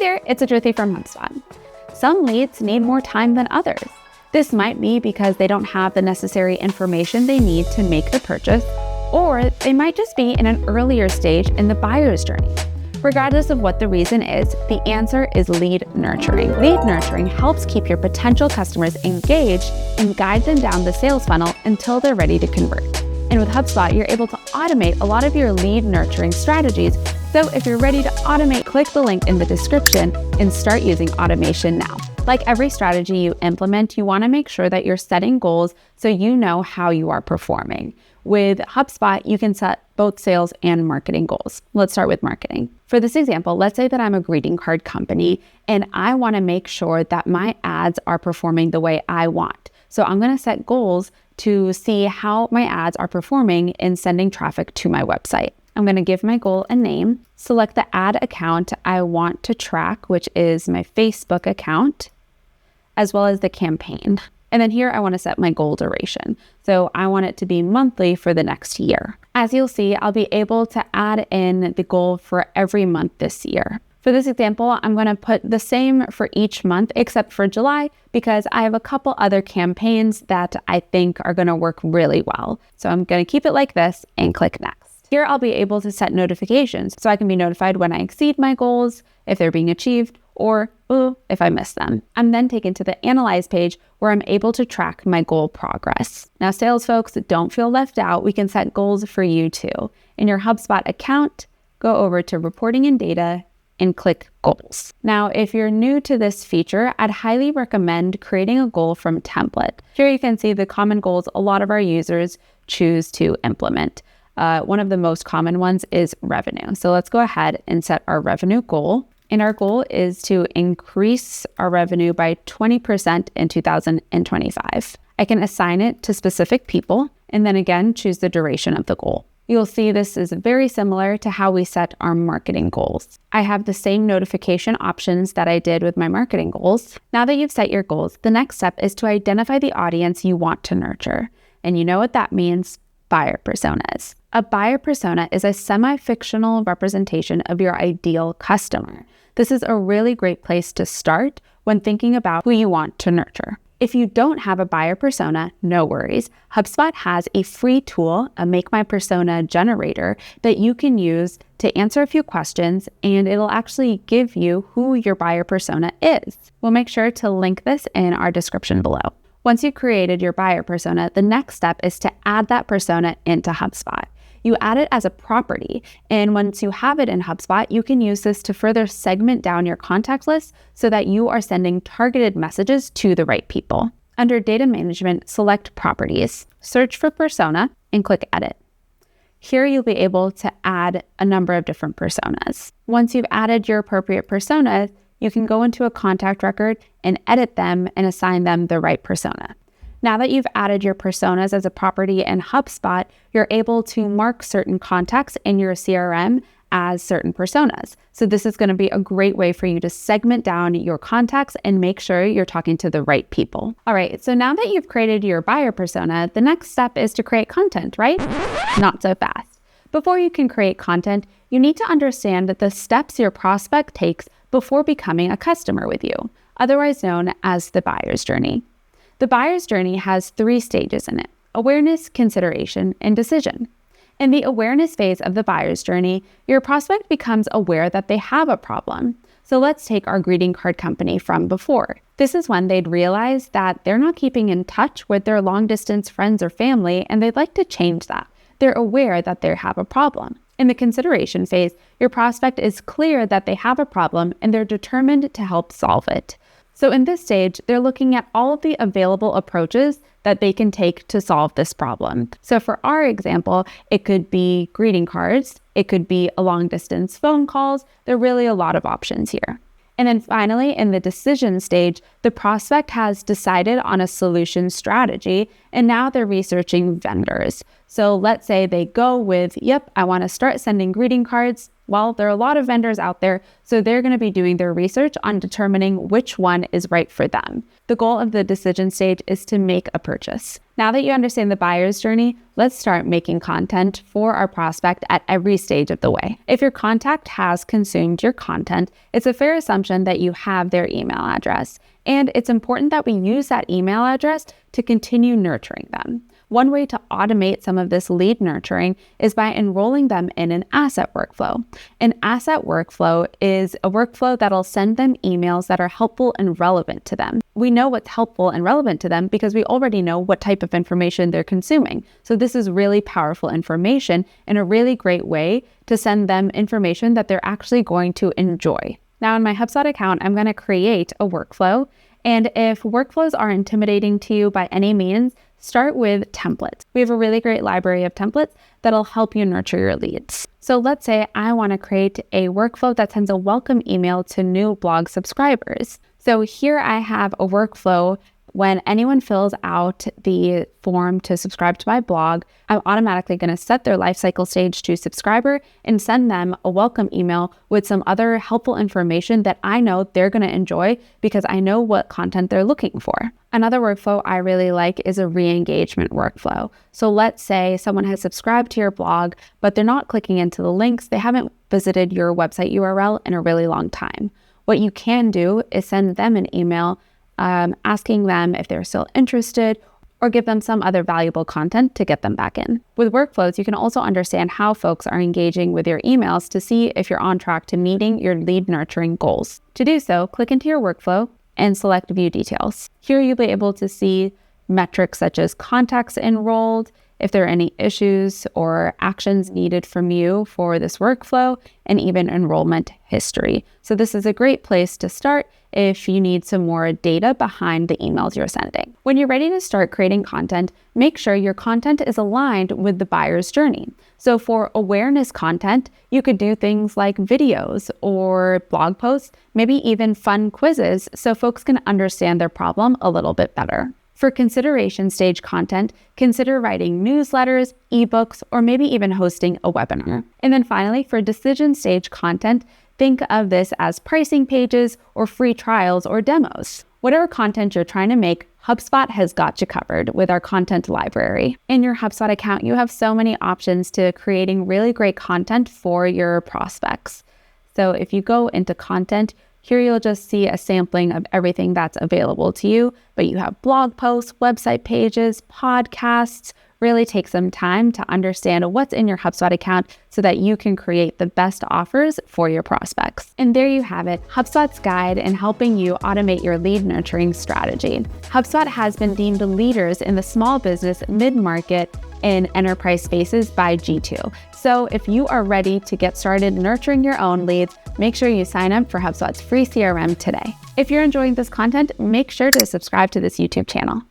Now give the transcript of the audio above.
there, it's Adruthi from HubSpot. Some leads need more time than others. This might be because they don't have the necessary information they need to make the purchase, or they might just be in an earlier stage in the buyer's journey. Regardless of what the reason is, the answer is lead nurturing. Lead nurturing helps keep your potential customers engaged and guide them down the sales funnel until they're ready to convert. And with HubSpot, you're able to automate a lot of your lead nurturing strategies. So if you're ready to automate, click the link in the description and start using automation now. Like every strategy you implement, you want to make sure that you're setting goals so you know how you are performing. With HubSpot, you can set both sales and marketing goals. Let's start with marketing. For this example, let's say that I'm a greeting card company and I want to make sure that my ads are performing the way I want. So I'm going to set goals to see how my ads are performing in sending traffic to my website. I'm going to give my goal a name, select the ad account I want to track, which is my Facebook account, as well as the campaign. And then here I want to set my goal duration. So I want it to be monthly for the next year. As you'll see, I'll be able to add in the goal for every month this year. For this example, I'm going to put the same for each month except for July because I have a couple other campaigns that I think are going to work really well. So I'm going to keep it like this and click next. Here I'll be able to set notifications so I can be notified when I exceed my goals, if they're being achieved, or if I miss them. I'm then taken to the Analyze page where I'm able to track my goal progress. Now, sales folks, don't feel left out. We can set goals for you too. In your HubSpot account, go over to Reporting and Data and click Goals. Now, if you're new to this feature, I'd highly recommend creating a goal from template. Here you can see the common goals a lot of our users choose to implement. One of the most common ones is revenue. So let's go ahead and set our revenue goal. And our goal is to increase our revenue by 20% in 2025. I can assign it to specific people and then again, choose the duration of the goal. You'll see this is very similar to how we set our marketing goals. I have the same notification options that I did with my marketing goals. Now that you've set your goals, the next step is to identify the audience you want to nurture. And you know what that means? Buyer personas. A buyer persona is a semi-fictional representation of your ideal customer. This is a really great place to start when thinking about who you want to nurture. If you don't have a buyer persona, no worries. HubSpot has a free tool, a Make My Persona generator, that you can use to answer a few questions, and it'll actually give you who your buyer persona is. We'll make sure to link this in our description below. Once you've created your buyer persona, the next step is to add that persona into HubSpot. You add it as a property, and once you have it in HubSpot, you can use this to further segment down your contact list so that you are sending targeted messages to the right people. Under Data Management, select Properties, search for Persona, and click Edit. Here you'll be able to add a number of different personas. Once you've added your appropriate personas, you can go into a contact record and edit them and assign them the right persona. Now that you've added your personas as a property in HubSpot, you're able to mark certain contacts in your CRM as certain personas. So this is going to be a great way for you to segment down your contacts and make sure you're talking to the right people. All right, so now that you've created your buyer persona, the next step is to create content, right? Not so fast. Before you can create content, you need to understand the steps your prospect takes before becoming a customer with you, otherwise known as the buyer's journey. The buyer's journey has 3 stages in it: awareness, consideration, and decision. In the awareness phase of the buyer's journey, your prospect becomes aware that they have a problem. So let's take our greeting card company from before. This is when they'd realize that they're not keeping in touch with their long-distance friends or family, and they'd like to change that. They're aware that they have a problem. In the consideration phase, your prospect is clear that they have a problem and they're determined to help solve it. So in this stage, they're looking at all of the available approaches that they can take to solve this problem. So for our example, it could be greeting cards, it could be a long distance phone calls. There are really a lot of options here. And then finally, in the decision stage, the prospect has decided on a solution strategy, and now they're researching vendors. So let's say they go with, yep, I want to start sending greeting cards. Well, there are a lot of vendors out there, so they're going to be doing their research on determining which one is right for them. The goal of the decision stage is to make a purchase. Now that you understand the buyer's journey, let's start making content for our prospect at every stage of the way. If your contact has consumed your content, it's a fair assumption that you have their email address. And it's important that we use that email address to continue nurturing them. One way to automate some of this lead nurturing is by enrolling them in an asset workflow. An asset workflow is a workflow that'll send them emails that are helpful and relevant to them. We know what's helpful and relevant to them because we already know what type of information they're consuming. So this is really powerful information and a really great way to send them information that they're actually going to enjoy. Now in my HubSpot account, I'm going to create a workflow. And if workflows are intimidating to you by any means, start with templates. We have a really great library of templates that'll help you nurture your leads. So let's say I want to create a workflow that sends a welcome email to new blog subscribers. So here I have a workflow. When anyone fills out the form to subscribe to my blog, I'm automatically going to set their lifecycle stage to subscriber and send them a welcome email with some other helpful information that I know they're going to enjoy because I know what content they're looking for. Another workflow I really like is a re-engagement workflow. So let's say someone has subscribed to your blog, but they're not clicking into the links. They haven't visited your website URL in a really long time. What you can do is send them an email asking them if they're still interested or give them some other valuable content to get them back in. With workflows, you can also understand how folks are engaging with your emails to see if you're on track to meeting your lead nurturing goals. To do so, click into your workflow and select View Details. Here you'll be able to see metrics such as contacts enrolled, if there are any issues or actions needed from you for this workflow, and even enrollment history. So this is a great place to start if you need some more data behind the emails you're sending. When you're ready to start creating content, make sure your content is aligned with the buyer's journey. So for awareness content, you could do things like videos or blog posts, maybe even fun quizzes so folks can understand their problem a little bit better. For consideration stage content, consider writing newsletters, ebooks, or maybe even hosting a webinar. And then finally, for decision stage content, think of this as pricing pages or free trials or demos. Whatever content you're trying to make, HubSpot has got you covered with our content library. In your HubSpot account, you have so many options to creating really great content for your prospects. So if you go into content, here you'll just see a sampling of everything that's available to you, but you have blog posts, website pages, podcasts. Really take some time to understand what's in your HubSpot account so that you can create the best offers for your prospects. And there you have it, HubSpot's guide in helping you automate your lead nurturing strategy. HubSpot has been deemed leaders in the small business, mid-market, and enterprise spaces by G2. So if you are ready to get started nurturing your own leads, make sure you sign up for HubSpot's free CRM today. If you're enjoying this content, make sure to subscribe to this YouTube channel.